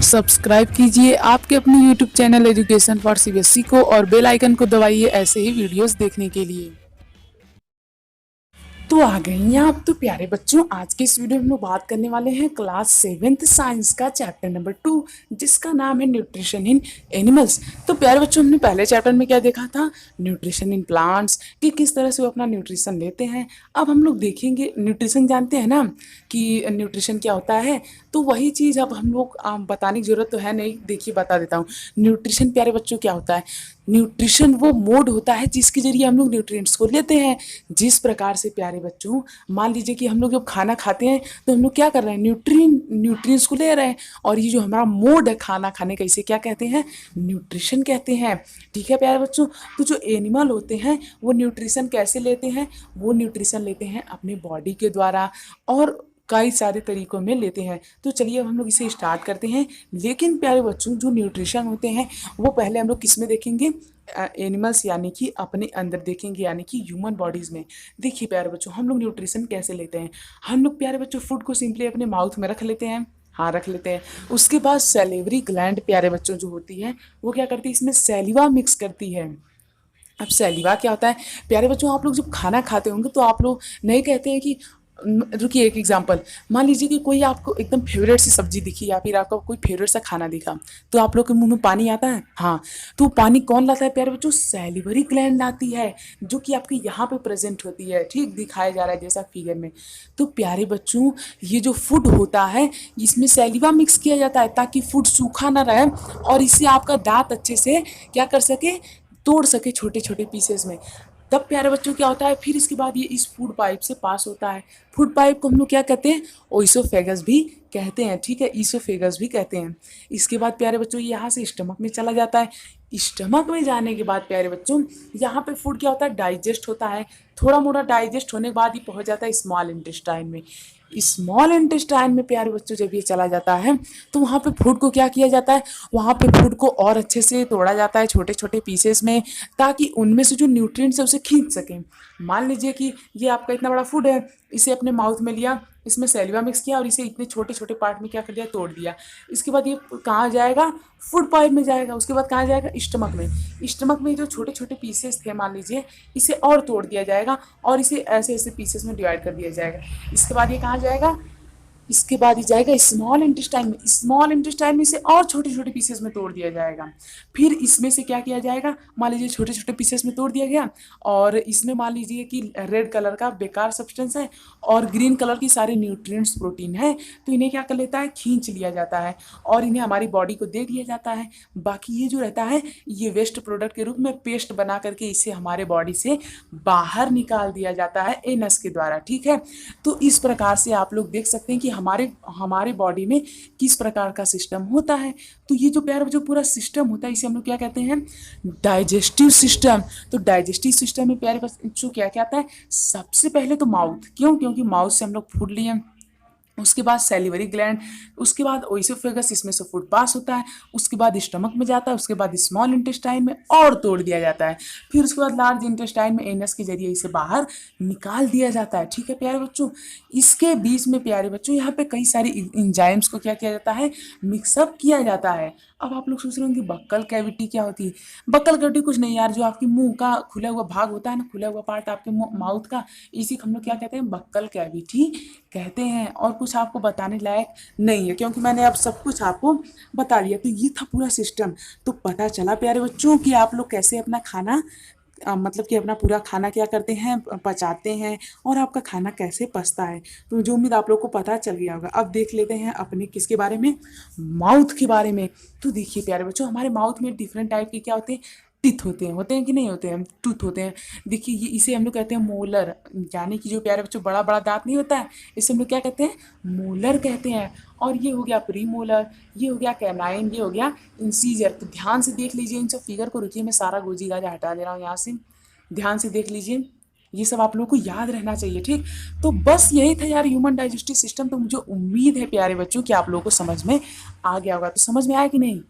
Subscribe कीजिए आपके अपने YouTube channel education for CBSE को और बेल आइकन को दबाइए ऐसे ही वीडियोस देखने के लिए। तो आ गई हैं आप तो प्यारे बच्चों, आज के इस वीडियो में हम लोग बात करने वाले हैं क्लास 7th साइंस का चैप्टर नंबर 2 जिसका नाम है न्यूट्रिशन इन एनिमल्स। तो प्यारे बच्चों, हमने पहले चैप्टर में क्या देखा था, न्यूट्रिशन इन प्लांट्स, कि किस तरह से वो अपना न्यूट्रिशन लेते हैं। अब हम लोग देखेंगे न्यूट्रिशन, जानते हैं ना कि न्यूट्रिशन क्या होता है, तो वही चीज़ अब हम लोग बताने की जरूरत तो है नहीं, देखिए बता देता हूँ। न्यूट्रिशन प्यारे बच्चों क्या होता है, न्यूट्रिशन वो मोड होता है जिसके जरिए हम लोग न्यूट्रिएंट्स को लेते हैं। जिस प्रकार से प्यारे बच्चों, मान लीजिए कि हम लोग जब खाना खाते हैं तो हम लोग क्या कर रहे हैं, न्यूट्रिएंट्स को ले रहे हैं, और ये जो हमारा मोड है खाना खाने का, इसे क्या कहते हैं, न्यूट्रिशन कहते हैं। ठीक है प्यारे बच्चों, तो जो एनिमल होते हैं वो न्यूट्रिशन कैसे लेते हैं, वो न्यूट्रिशन लेते हैं अपने बॉडी के द्वारा और कई सारे तरीकों में लेते हैं। तो चलिए अब हम लोग इसे स्टार्ट करते हैं। लेकिन प्यारे बच्चों, जो न्यूट्रिशन होते हैं वो पहले हम लोग किस में देखेंगे, एनिमल्स यानी कि अपने अंदर देखेंगे, यानी कि ह्यूमन बॉडीज़ में। देखिए प्यारे बच्चों, हम लोग न्यूट्रिशन कैसे लेते हैं। हम लोग प्यारे बच्चों फूड को सिंपली अपने माउथ में रख लेते हैं, हाँ रख लेते हैं। उसके बाद सैलिवरी ग्लैंड प्यारे बच्चों जो होती है वो क्या करती है, इसमें सैलिवा मिक्स करती है। अब सैलिवा क्या होता है प्यारे बच्चों, आप लोग जब खाना खाते होंगे तो आप लोग नहीं कहते हैं कि रुकिए एक एग्जांपल, मान लीजिए कि कोई आपको एकदम फेवरेट सी सब्जी दिखी या फिर आपका कोई फेवरेट सा खाना दिखा, तो आप लोग के मुंह में पानी आता है। हाँ, तो पानी कौन लाता है प्यारे बच्चों, सैलिवरी ग्लैंड लाती है, जो कि आपके यहाँ पे प्रेजेंट होती है, ठीक दिखाया जा रहा है जैसा फिगर में। तो प्यारे बच्चों, ये जो फूड होता है इसमें सैलिवा मिक्स किया जाता है ताकि फूड सूखा ना रहे और इससे आपका दांत अच्छे से क्या कर सके, तोड़ सके छोटे छोटे पीसेस में। तब प्यारे बच्चों क्या होता है, फिर इसके बाद ये इस फूड पाइप से पास होता है। फूड पाइप को हम लोग क्या कहते हैं, ओइसोफेगस भी कहते हैं, ठीक है, ईसोफेगस भी कहते हैं। इसके बाद प्यारे बच्चों ये यहाँ से स्टमक में चला जाता है। स्टमक में जाने के बाद प्यारे बच्चों यहाँ पे फूड क्या होता है, डाइजेस्ट होता है। थोड़ा मोड़ा डाइजेस्ट होने के बाद ये पहुँच जाता है स्मॉल इंटेस्टाइन में। स्मॉल इंटेस्टाइन में प्यारे बच्चों जब ये चला जाता है तो वहाँ पे फूड को क्या किया जाता है, वहाँ पे फूड को और अच्छे से तोड़ा जाता है छोटे छोटे पीसेस में, ताकि उनमें से जो न्यूट्रिएंट्स है उसे खींच सकें। मान लीजिए कि ये आपका इतना बड़ा फूड है, इसे अपने माउथ में लिया, इसमें सैलिवा मिक्स किया और इसे इतने छोटे छोटे पार्ट में क्या कर दिया, तोड़ दिया। इसके बाद ये कहाँ जाएगा, फूड पाइप में जाएगा। उसके बाद कहाँ जाएगा, स्टमक में। स्टमक में जो छोटे छोटे पीसेस थे मान लीजिए, इसे और तोड़ दिया जाएगा और इसे ऐसे ऐसे पीसेस में डिवाइड कर दिया जाएगा। इसके बाद ये कहाँ जाएगा, इसके बाद ही जाएगा स्मॉल इंटेस्टाइन में। स्मॉल इंटेस्टाइन में इसे और छोटे छोटे पीसेस में तोड़ दिया जाएगा। फिर इसमें से क्या किया जाएगा, मान लीजिए छोटे छोटे पीसेस में तोड़ दिया गया और इसमें मान लीजिए कि रेड कलर का बेकार सब्सटेंस है और ग्रीन कलर की सारे न्यूट्रिएंट्स प्रोटीन है, तो इन्हें क्या कर लेता है, खींच लिया जाता है और इन्हें हमारी बॉडी को दे दिया जाता है। बाकी ये जो रहता है ये वेस्ट प्रोडक्ट के रूप में पेस्ट बना करके इसे हमारे बॉडी से बाहर निकाल दिया जाता है एनस के द्वारा। ठीक है, तो इस प्रकार से आप लोग देख सकते हैं कि हमारे हमारे बॉडी में किस प्रकार का सिस्टम होता है। तो ये जो प्यार जो पूरा सिस्टम होता है इसे हम लोग क्या कहते हैं, डाइजेस्टिव सिस्टम। तो डाइजेस्टिव सिस्टम में प्यारे बच्चों क्या क्या आता है, सबसे पहले तो माउथ, क्यों, क्योंकि माउथ से हम लोग फूड लिए। उसके बाद सैलिवरी ग्लैंड, उसके बाद ओइसोफेगस, इसमें से फूड पास होता है। उसके बाद स्टमक में जाता है, उसके बाद स्मॉल इंटेस्टाइन में और तोड़ दिया जाता है। फिर उसके बाद लार्ज इंटेस्टाइन में एनस के जरिए इसे बाहर निकाल दिया जाता है। ठीक है प्यारे बच्चों, इसके बीच में प्यारे बच्चों यहाँ पे कई सारी इंजाइम्स को क्या किया जाता है, मिक्सअप किया जाता है। अब आप लोग सोच रहे होंगे बक्कल कैविटी क्या होती है। बक्कल कैविटी कुछ नहीं यार, जो आपके मुंह का खुला हुआ भाग होता है ना, खुला हुआ पार्ट आपके माउथ का, इसी को हम लोग क्या कहते हैं, बक्कल कैविटी कहते हैं। और कुछ आपको बताने लायक नहीं है क्योंकि मैंने अब सब कुछ आपको बता दिया। तो ये था पूरा सिस्टम। तो पता चला प्यारे बच्चों कि आप लोग कैसे अपना खाना मतलब कि अपना पूरा खाना क्या करते हैं, पचाते हैं, और आपका खाना कैसे पचता है। तो जो उम्मीद आप लोग को पता चल गया होगा। अब देख लेते हैं अपने किसके बारे में, माउथ के बारे में। तो देखिए प्यारे बच्चों, हमारे माउथ में डिफरेंट टाइप के क्या होते हैं, टीथ होते हैं कि नहीं होते हैं, टूथ होते हैं। देखिए ये इसे हम लोग कहते हैं मोलर, यानी कि जो प्यारे बच्चों बड़ा बड़ा दांत नहीं होता है, इसे हम लोग क्या कहते हैं, मोलर कहते हैं। और ये हो गया प्री मोलर, ये हो गया कैनाइन, ये हो गया इंसीजर। तो ध्यान से देख लीजिए इन सब फिगर को। रुकिए मैं सारा गोजी गाजा हटा दे रहा हूँ यहाँ से, ध्यान से देख लीजिए, ये सब आप लोगों को याद रहना चाहिए। ठीक, तो बस यही था यार ह्यूमन डाइजेस्टिव सिस्टम। तो मुझे उम्मीद है प्यारे बच्चों कि आप लोगों को समझ में आ गया होगा। तो समझ में आया कि नहीं,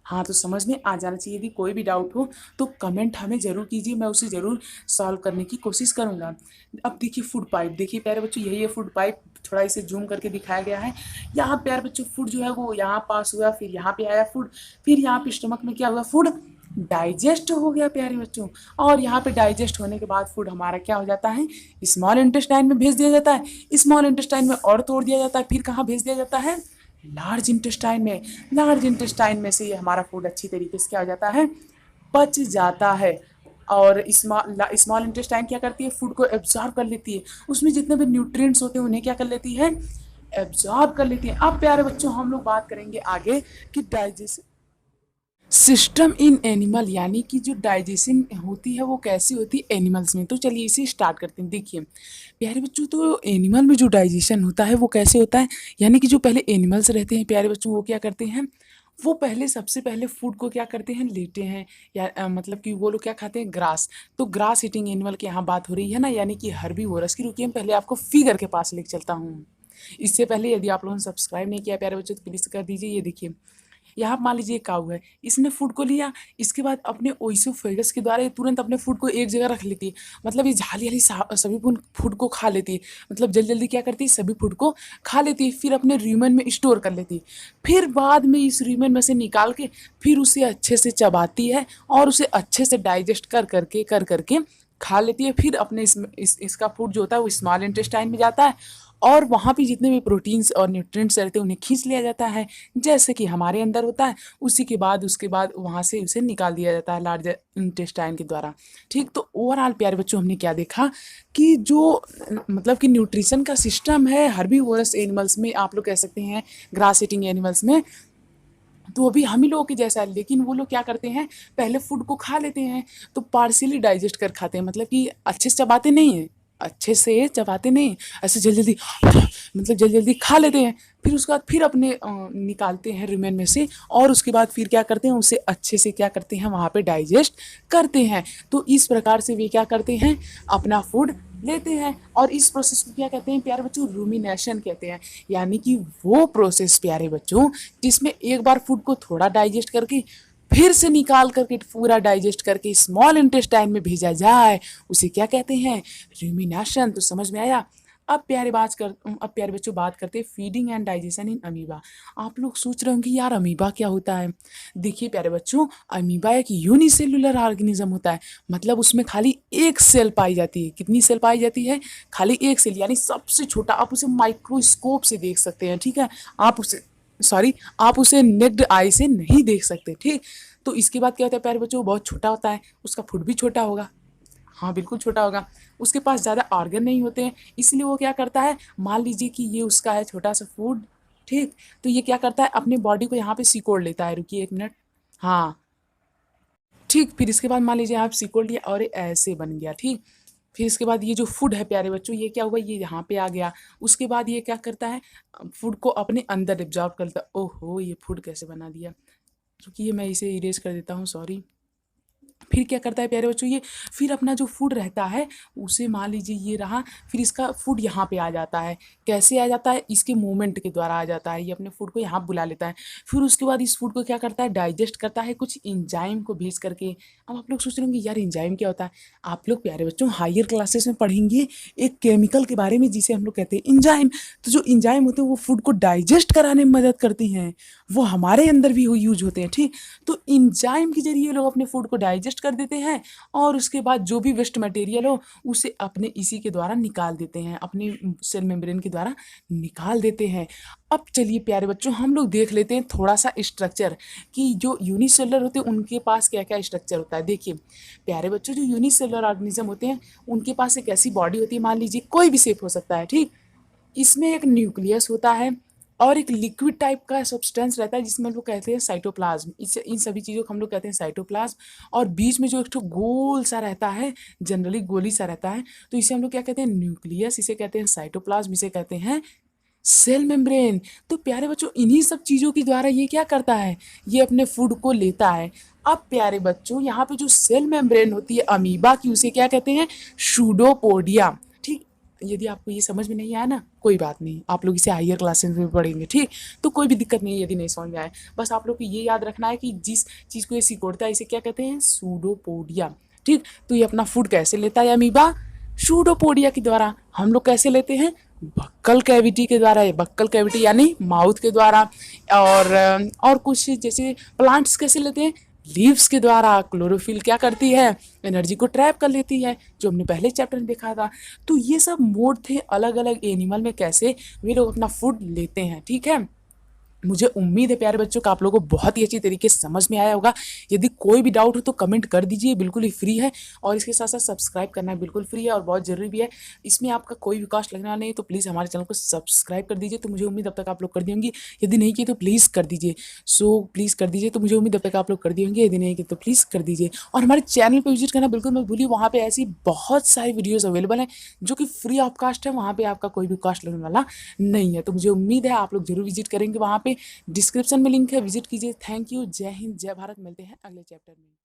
हाँ, तो समझ में आ जाना चाहिए। यदि कोई भी डाउट हो तो कमेंट हमें ज़रूर कीजिए, मैं उसे ज़रूर सॉल्व करने की कोशिश करूँगा। अब देखिए फूड पाइप, देखिए प्यारे बच्चों यही है फूड पाइप, थोड़ा इसे जूम करके दिखाया गया है। यहाँ प्यारे बच्चों फूड जो है वो यहाँ पास हुआ, फिर यहाँ पे आया फूड, फिर यहाँ पे स्टमक में क्या हुआ, फूड डाइजेस्ट हो गया प्यारे बच्चों। और यहाँ पे डाइजेस्ट होने के बाद फूड हमारा क्या हो जाता है, स्मॉल इंटेस्टाइन में भेज दिया जाता है। स्मॉल इंटेस्टाइन में और तोड़ दिया जाता है, फिर कहाँ भेज दिया जाता है, लार्ज इंटेस्टाइन में। लार्ज इंटेस्टाइन में से ये हमारा फूड अच्छी तरीके से क्या हो जाता है, पच जाता है। और स्मॉल इंटेस्टाइन क्या करती है, फूड को एब्जॉर्ब कर लेती है, उसमें जितने भी न्यूट्रिएंट्स होते हैं उन्हें क्या कर लेती है, एब्जॉर्ब कर लेती है। अब प्यारे बच्चों हम लोग बात करेंगे आगे कि डाइजेशन सिस्टम इन एनिमल, यानी कि जो डाइजेशन होती है वो कैसी होती है एनिमल्स में। तो चलिए इसे स्टार्ट करते हैं। देखिए प्यारे बच्चों, तो एनिमल में जो डाइजेशन होता है वो कैसे होता है, यानी कि जो पहले एनिमल्स रहते हैं प्यारे बच्चों वो क्या करते हैं, वो पहले सबसे पहले फूड को क्या करते हैं, लेते हैं, या मतलब कि वो लोग क्या खाते हैं, ग्रास। तो ग्रास ईटिंग एनिमल की यहाँ बात हो रही है ना, यानी कि हर्बीवोरस की। रुकिए मैं पहले आपको फिगर के पास लेके चलता हूँ। इससे पहले यदि आप लोगों ने सब्सक्राइब नहीं किया प्यारे बच्चों तो प्लीज़ कर दीजिए। ये देखिए यहाँ मान लीजिए काऊ है, इसने फूड को लिया, इसके बाद अपने ओइसोफेगस के द्वारा ये तुरंत अपने फूड को एक जगह रख लेती है। मतलब ये झाली वाली सभी फूड को खा लेती है, मतलब जल्दी जल्दी क्या करती है, सभी फूड को खा लेती है, फिर अपने र्यूमेन में स्टोर कर लेती है। फिर बाद में इस र्यूमेन में से निकाल के फिर उसे अच्छे से चबाती है और उसे अच्छे से डाइजेस्ट कर करके खा लेती है। फिर अपने इसका फूड जो होता है वो स्मॉल इंटेस्टाइन में जाता है और वहाँ पे जितने भी प्रोटीन्स और न्यूट्रिएंट्स रहते हैं उन्हें खींच लिया जाता है, जैसे कि हमारे अंदर होता है। उसी के बाद उसके बाद वहाँ से उसे निकाल दिया जाता है लार्ज इंटेस्टाइन के द्वारा। ठीक, तो ओवरऑल प्यारे बच्चों हमने क्या देखा कि जो मतलब कि न्यूट्रिशन का सिस्टम है हर्बीवोरस एनिमल्स में, आप लोग कह सकते हैं ग्रास ईटिंग एनिमल्स में, तो अभी हम ही लोगों के जैसा है। लेकिन वो लोग क्या करते हैं, पहले फूड को खा लेते हैं तो पार्शियली डाइजेस्ट कर खाते हैं, मतलब कि अच्छे से चबाते नहीं हैं, अच्छे से चबाते नहीं, ऐसे जल्दी जल्दी मतलब जल्दी जल्दी खा लेते हैं। फिर उसके बाद फिर अपने निकालते हैं रिमेन में से, और उसके बाद फिर क्या करते हैं, उसे अच्छे से क्या करते हैं, वहाँ पे डाइजेस्ट करते हैं। तो इस प्रकार से वे क्या करते हैं, अपना फूड लेते हैं। और इस प्रोसेस को क्या कहते हैं प्यारे बच्चों, रूमिनेशन कहते हैं। यानी कि वो प्रोसेस प्यारे बच्चों जिसमें एक बार फूड को थोड़ा डाइजेस्ट करके फिर से निकाल करके पूरा डाइजेस्ट करके स्मॉल इंटेस्टाइन में भेजा जाए, उसे क्या कहते हैं, रूमिनेशन। तो समझ में आया। अब प्यारे बच्चों बात करते हैं feeding and digestion in amoeba. आप लोग सोच रहे होंगे यार अमीबा क्या होता है। देखिए प्यारे बच्चों, अमीबा एक यूनिसेलुलर ऑर्गेनिज्म होता है, मतलब उसमें खाली एक सेल पाई जाती है। कितनी सेल पाई जाती है, खाली एक सेल, यानी सबसे छोटा। आप उसे माइक्रोस्कोप से देख सकते हैं, ठीक है, आप उसे नेक्ड आई से नहीं देख सकते। ठीक, तो इसके बाद क्या होता है प्यारे बच्चों, बहुत छोटा होता है, उसका फुट भी छोटा होगा। हाँ बिल्कुल छोटा होगा। उसके पास ज़्यादा ऑर्गन नहीं होते हैं, इसलिए वो क्या करता है, मान लीजिए कि ये उसका है छोटा सा फूड। ठीक, तो ये क्या करता है, अपने बॉडी को यहाँ पे सिकोड़ लेता है। रुकिए एक मिनट। हाँ ठीक, फिर इसके बाद मान लीजिए आप सिकोड़ लिया और ये ऐसे बन गया। ठीक, फिर इसके बाद ये जो फूड है प्यारे बच्चों, ये क्या हुआ, ये यहाँ पे आ गया। उसके बाद ये क्या करता है, फूड को अपने अंदर एब्जॉर्ब करता है। ओहो, ये फूड कैसे बना दिया, रुकिए मैं इसे इरेज कर देता हूँ, सॉरी। फिर क्या करता है प्यारे बच्चों, ये फिर अपना जो फूड रहता है उसे मान लीजिए ये रहा, फिर इसका फूड यहाँ पे आ जाता है। कैसे आ जाता है, इसके मूवमेंट के द्वारा आ जाता है। ये अपने फूड को यहाँ बुला लेता है। फिर उसके बाद इस फूड को क्या करता है, डाइजेस्ट करता है कुछ इंजाइम को भेज करके। अब आप लोग सोच रहे होंगे यार इंजाइम क्या होता है। आप लोग प्यारे बच्चों हायर क्लासेस में पढ़ेंगे एक केमिकल के बारे में जिसे हम लोग कहते हैं इंजाइम। तो जो इंजाइम होते हैं वो फूड को डाइजेस्ट कराने में मदद करती हैं, वो हमारे अंदर भी यूज होते हैं। ठीक, तो इंजाइम के जरिए लोग अपने फूड को डाइजेस्ट कर देते हैं और उसके बाद जो भी वेस्ट मटेरियल हो उसे अपने इसी के द्वारा निकाल देते हैं, अपने सेल मेम्ब्रेन के द्वारा निकाल देते हैं। अब चलिए प्यारे बच्चों हम लोग देख लेते हैं थोड़ा सा स्ट्रक्चर कि जो यूनिसेलुलर होते हैं उनके पास क्या क्या स्ट्रक्चर होता है। देखिए प्यारे बच्चों, जो यूनिसेलुलर ऑर्गेनिज्म होते हैं उनके पास एक ऐसी बॉडी होती है, मान लीजिए कोई भी शेप हो सकता है। ठीक, इसमें एक न्यूक्लियस होता है और एक लिक्विड टाइप का सब्सटेंस रहता है जिसमें हम लोग कहते हैं साइटोप्लाज्म। इस इन सभी चीज़ों को हम लोग कहते हैं साइटोप्लाज्म। और बीच में जो एक ठो गोल सा रहता है, जनरली गोली सा रहता है, तो इसे हम लोग क्या कहते हैं, न्यूक्लियस। इसे कहते हैं साइटोप्लाज्म, इसे कहते हैं सेल मेम्ब्रेन। तो प्यारे बच्चों इन्हीं सब चीज़ों के द्वारा ये क्या करता है, ये अपने फूड को लेता है। अब प्यारे बच्चों यहाँ पे जो सेल मेम्ब्रेन होती है अमीबा की, उसे क्या कहते हैं, सूडोपोडिया। ठीक, यदि आपको ये समझ में नहीं आया ना, कोई बात नहीं, आप लोग इसे हायर क्लासेस में पढ़ेंगे, ठीक। तो कोई भी दिक्कत नहीं है यदि नहीं समझ में आए। बस आप लोग को ये याद रखना है कि जिस चीज़ को ये सिकोड़ता है इसे क्या कहते हैं, सूडोपोडिया, ठीक। तो ये अपना फूड कैसे लेता है अमीबा, सूडोपोडिया के द्वारा। हम लोग कैसे लेते हैं, बक्कल कैविटी के द्वारा। ये बक्कल कैविटी यानी माउथ के द्वारा। और कुछ जैसे प्लांट्स कैसे लेते हैं, लीव्स के द्वारा। क्लोरोफिल क्या करती है, एनर्जी को ट्रैप कर लेती है, जो हमने पहले चैप्टर में देखा था। तो ये सब मोड थे अलग अलग एनिमल में कैसे वे लोग अपना फूड लेते हैं, ठीक है। मुझे उम्मीद है प्यारे बच्चों का आप लोगों को बहुत ही अच्छी तरीके से समझ में आया होगा। यदि कोई भी डाउट हो तो कमेंट कर दीजिए, बिल्कुल ही फ्री है। और इसके साथ साथ सब्सक्राइब करना बिल्कुल फ्री है और बहुत ज़रूरी भी है। इसमें आपका कोई भी कॉस्ट लगने वाला नहीं है, तो प्लीज़ हमारे चैनल को सब्सक्राइब कर दीजिए। तो मुझे उम्मीद अब तक आप लोग कर दिए होंगे, यदि नहीं किए तो प्लीज़ कर दीजिए। सो प्लीज़ कर दीजिए। तो मुझे उम्मीद अब तक आप लोग कर दिए होंगे, यदि नहीं किए तो प्लीज़ कर दीजिए। और हमारे चैनल पर विजिट करना बिल्कुल मत भूलिए, वहाँ पर ऐसी बहुत सारी वीडियोज़ अवेलेबल हैं जो कि फ्री ऑफ कास्ट है। वहाँ पर आपका कोई भी कॉस्ट लगने वाला नहीं है। तो मुझे उम्मीद है आप लोग जरूर विजिट करेंगे। वहाँ पे डिस्क्रिप्शन में लिंक है, विजिट कीजिए। थैंक यू, जय हिंद, जय भारत। मिलते हैं अगले चैप्टर में।